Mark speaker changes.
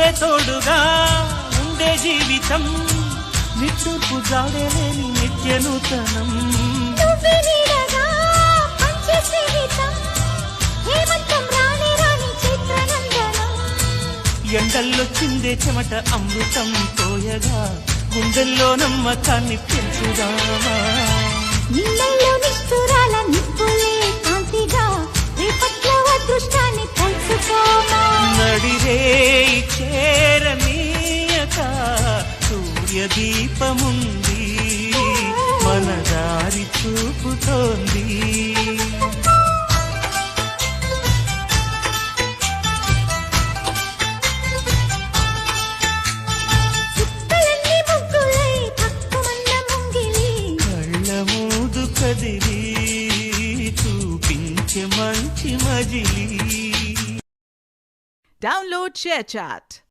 Speaker 1: నువ్వే తోడుగా ఉండే జీవితం నిట్టూర్పు జాడలేని నిత్య నూతనం ఎండల్లో చిందే చెమట అమృతం పోయగా గుండెల్లో నమ్మకాన్ని పెంచుదామా
Speaker 2: నీళ్ళల్లో నిష్ఠురాల నిప్పులే కాంతిగా రేపట్లో అదృష్టాన్ని పంచుకోమా
Speaker 1: నడిరే చేరనీయక సూర్యదీపముంది మన దారి చూపుతోంది కదిలి చూపించే మంచి మజిలీ
Speaker 3: Download ShareChat.